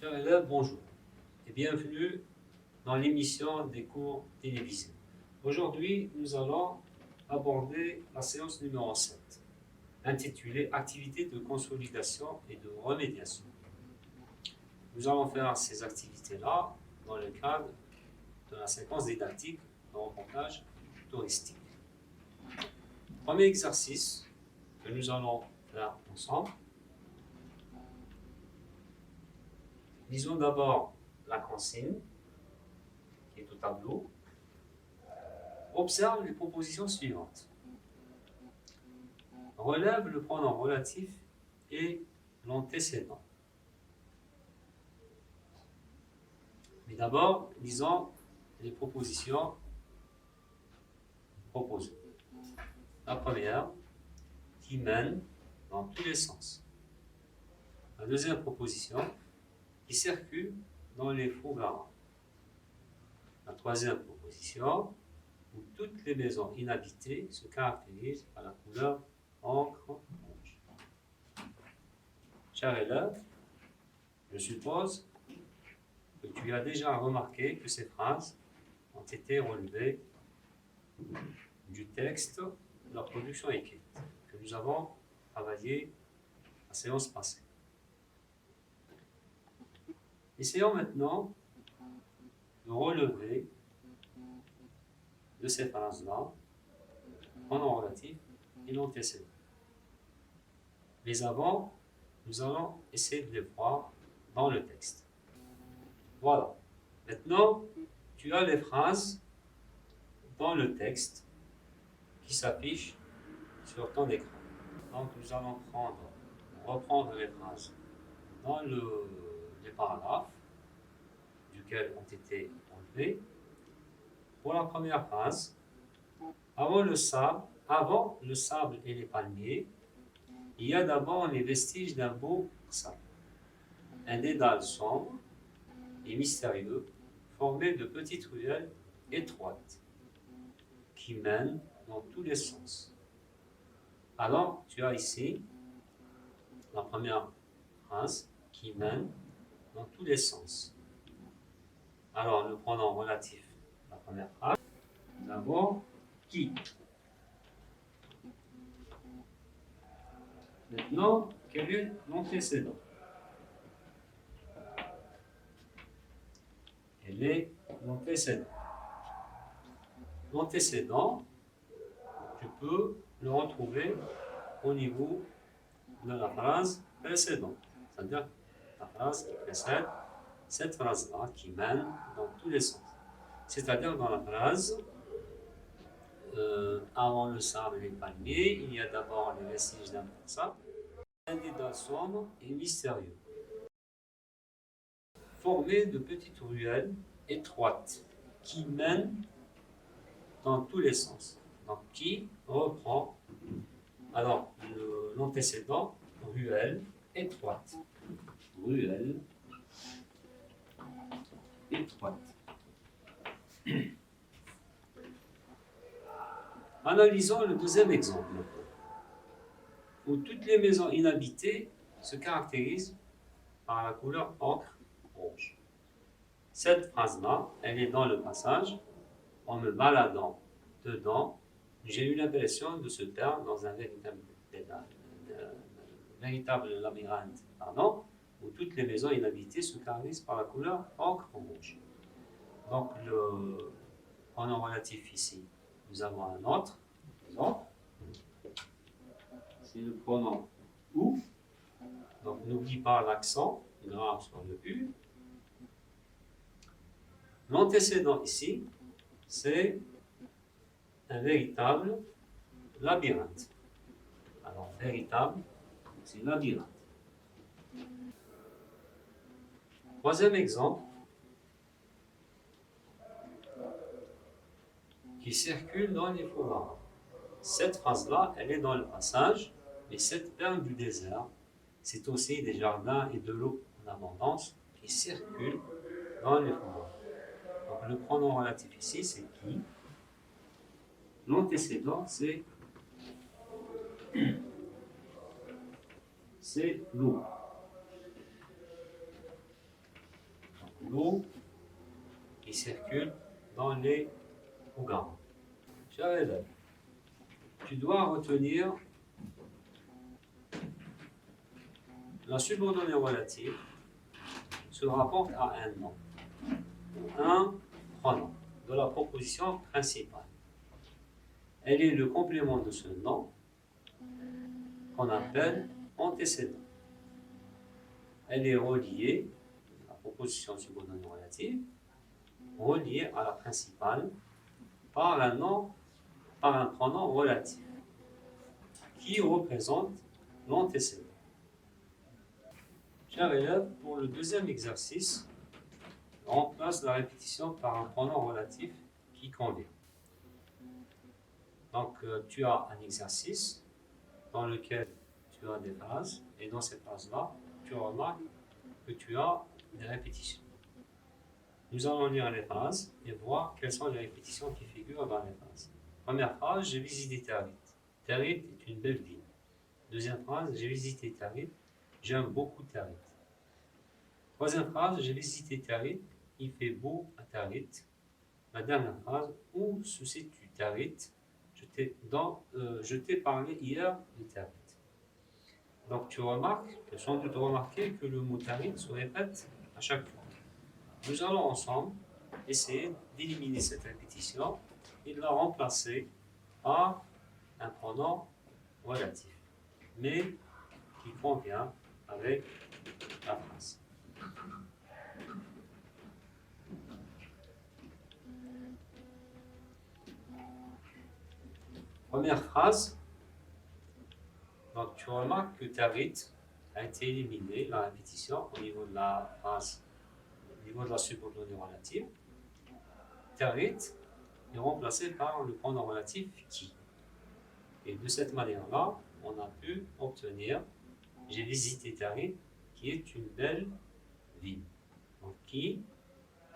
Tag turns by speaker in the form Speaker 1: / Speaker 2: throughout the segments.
Speaker 1: Chers élèves, bonjour et bienvenue dans l'émission des cours télévisés. Aujourd'hui, nous allons aborder la séance numéro 7, intitulée Activités de consolidation et de remédiation. Nous allons faire ces activités-là dans le cadre de la séquence didactique de reportage touristique. Premier exercice que nous allons faire ensemble. Lisons d'abord la consigne qui est au tableau. Observe les propositions suivantes. Relève le pronom relatif et l'antécédent. Mais d'abord, lisons les propositions proposées. La première, qui mène dans tous les sens. La deuxième proposition, qui circule dans les faux garants. La troisième proposition, où toutes les maisons inhabitées se caractérisent par la couleur encre rouge. Chers élèves, je suppose que tu as déjà remarqué que ces phrases ont été relevées du texte de la production écrite que nous avons travaillé la séance passée. Essayons maintenant de relever de ces phrases-là le pronom relatif et l'antécédent. Mais avant, nous allons essayer de les voir dans le texte. Voilà. Maintenant, tu as les phrases dans le texte qui s'affichent sur ton écran. Donc, nous allons reprendre les phrases dans les paragraphes duquel ont été enlevés. Pour la première phrase, avant le sable et les palmiers, il y a d'abord les vestiges d'un beau sable. Un dédale sombre et mystérieux, formé de petites ruelles étroites qui mènent dans tous les sens. Alors, tu as ici la première phrase qui mène dans tous les sens. Alors, le pronom relatif, la première phrase, nous avons qui. Maintenant, quel est l'antécédent? Quel est l'antécédent? L'antécédent, tu peux le retrouver au niveau de la phrase précédente, c'est-à-dire la phrase qui précède cette phrase-là qui mène dans tous les sens. C'est-à-dire dans la phrase avant le sable et les palmiers, il y a d'abord les vestiges d'un sable, un dédale sombre et mystérieux, formé de petites ruelles étroites qui mènent dans tous les sens. Donc, qui reprend alors l'antécédent, ruelle étroite. Ruelle étroite. Analysons le deuxième exemple, où toutes les maisons inhabitées se caractérisent par la couleur ocre rouge. Cette phrase-là, elle est dans le passage. En me baladant dedans, j'ai eu l'impression de se perdre dans un véritable labyrinthe, où toutes les maisons inhabitées se caractérisent par la couleur ocre rouge. Donc, le pronom relatif ici, nous avons un autre exemple. C'est le pronom ou. Donc, n'oublie pas l'accent grave sur le U. L'antécédent ici, c'est un véritable labyrinthe. Alors, véritable, c'est labyrinthe. Troisième exemple, qui circule dans les forêts. Cette phrase-là, elle est dans le passage, mais cette perle du désert, c'est aussi des jardins et de l'eau en abondance qui circulent dans les forêts. Donc, le pronom relatif ici, c'est qui. L'antécédent, c'est l'eau. l'eau qui circule dans les programmes. Cher élève, tu dois retenir la subordonnée relative se rapporte à un nom, un pronom de la proposition principale. Elle est le complément de ce nom qu'on appelle antécédent. Elle est reliée, la proposition subordonnée relative, reliée à la principale par un nom, par un pronom relatif qui représente l'antécédent. Chers élèves, pour le deuxième exercice, remplace la répétition par un pronom relatif qui convient. Donc, tu as un exercice dans lequel tu as des phrases, et dans ces phrases-là, tu remarques que tu as des répétitions. Nous allons lire les phrases et voir quelles sont les répétitions qui figurent dans les phrases. Première phrase, j'ai visité Tarit. Tarit est une belle ville. Deuxième phrase, j'ai visité Tarit. J'aime beaucoup Tarit. Troisième phrase, j'ai visité Tarit. Il fait beau à Tarit. La dernière phrase, où se situe Tarit? Je t'ai parlé hier de Tarit. Donc tu remarques, tu as sans doute remarqué que le mot Tarit se répète à chaque fois. Nous allons ensemble essayer d'éliminer cette répétition et de la remplacer par un pronom relatif, mais qui convient avec la phrase. Première phrase, donc tu remarques que Tarit a été éliminé, la répétition, au niveau de la phrase, au niveau de la subordonnée relative. Tarit est remplacé par le pronom relatif qui. Et de cette manière-là, on a pu obtenir j'ai visité Tarit, qui est une belle ville. Donc qui,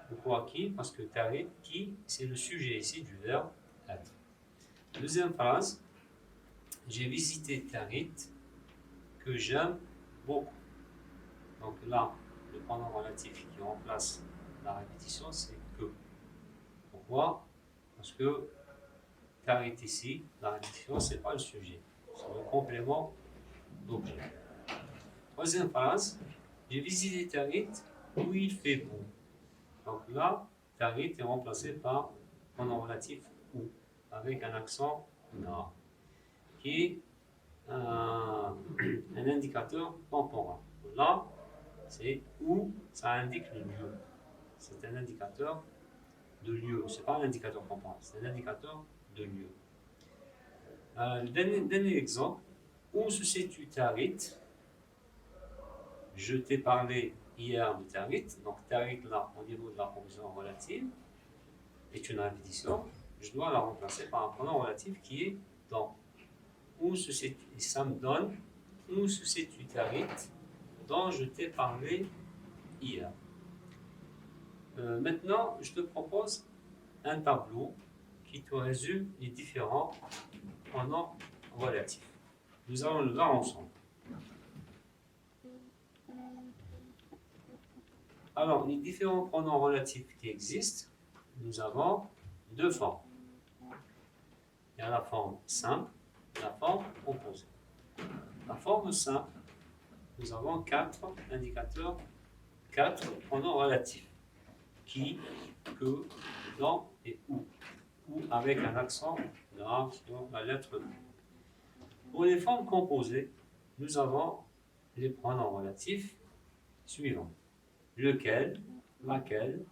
Speaker 1: pourquoi qui? Parce que Tarit, qui, c'est le sujet ici du verbe être. Deuxième phrase, j'ai visité Tarit, que j'aime beaucoup. Donc là, le pronom relatif qui remplace la répétition, c'est que. Pourquoi? Parce que Tarit ici, la répétition, ce n'est pas le sujet, c'est le complément d'objet. Troisième phrase, j'ai visité Tarit où il fait beau. Donc là, Tarit est remplacé par pronom relatif où, avec un accent nord, qui est un indicateur temporel. Là, c'est où, ça indique le lieu. C'est un indicateur de lieu. Ce n'est pas un indicateur temporel, c'est un indicateur de lieu. Dernier exemple, où se situe Tarit? Je t'ai parlé hier de Tarit. Donc Tarit, là, au niveau de la proposition relative, est une répétition. Je dois la remplacer par un pronom relatif qui est dans. Où se situe, et ça me donne où se situe Tarit dont je t'ai parlé hier. Maintenant, je te propose un tableau qui te résume les différents pronoms relatifs. Nous allons le voir ensemble. Alors, les différents pronoms relatifs qui existent, nous avons deux formes. Il y a la forme simple et la forme composée. La forme simple, nous avons quatre indicateurs, quatre pronoms relatifs. Qui, que, dans et où. Ou avec un accent grave sur la lettre U. Pour les formes composées, nous avons les pronoms relatifs suivants. Lequel, laquelle,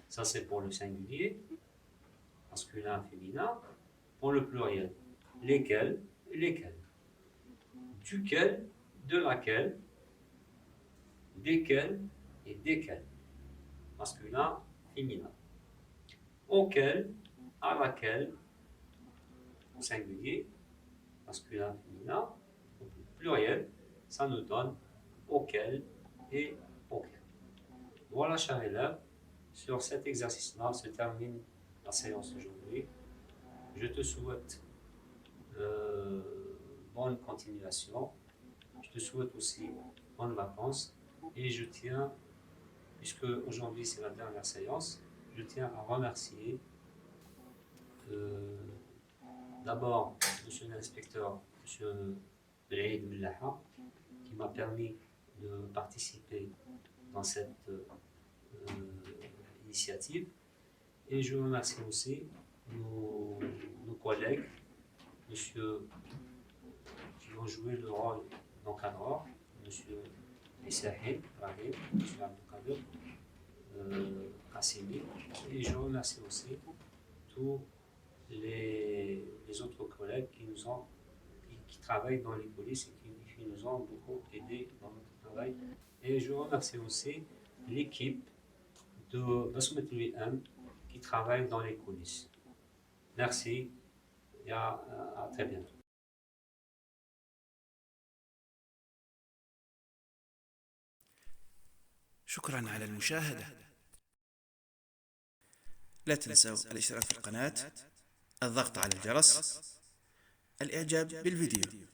Speaker 1: ça c'est pour le singulier, masculin, féminin. Pour le pluriel, lesquels et lesquels. Duquel, de laquelle, desquels et desquels. Masculin, féminin. Auquel, à laquelle, au singulier, masculin, féminin. Au pluriel, ça nous donne auquel et auquel. Voilà, chers élèves, sur cet exercice-là se termine la séance d'aujourd'hui. Je te souhaite bonne continuation. Je te souhaite aussi bonnes vacances et je puisque aujourd'hui c'est la dernière séance, je tiens à remercier d'abord Monsieur l'inspecteur, Monsieur Belhaïd Mellaha, qui m'a permis de participer dans cette initiative. Et je remercie aussi nos collègues, monsieur, qui ont joué le rôle d'encadreur, monsieur Issahin, Rahim, monsieur Abdelkader, Kassimi. Et je remercie aussi tous les autres collègues qui travaillent dans les polices et qui nous ont beaucoup aidés dans notre travail. Et je remercie aussi l'équipe de Basmet l'UM qui travaille dans les coulisses. Merci et à très bientôt.
Speaker 2: شكرا على المشاهدة. لا تنسوا الاشتراك في القناة، الضغط على الجرس، الإعجاب بالفيديو.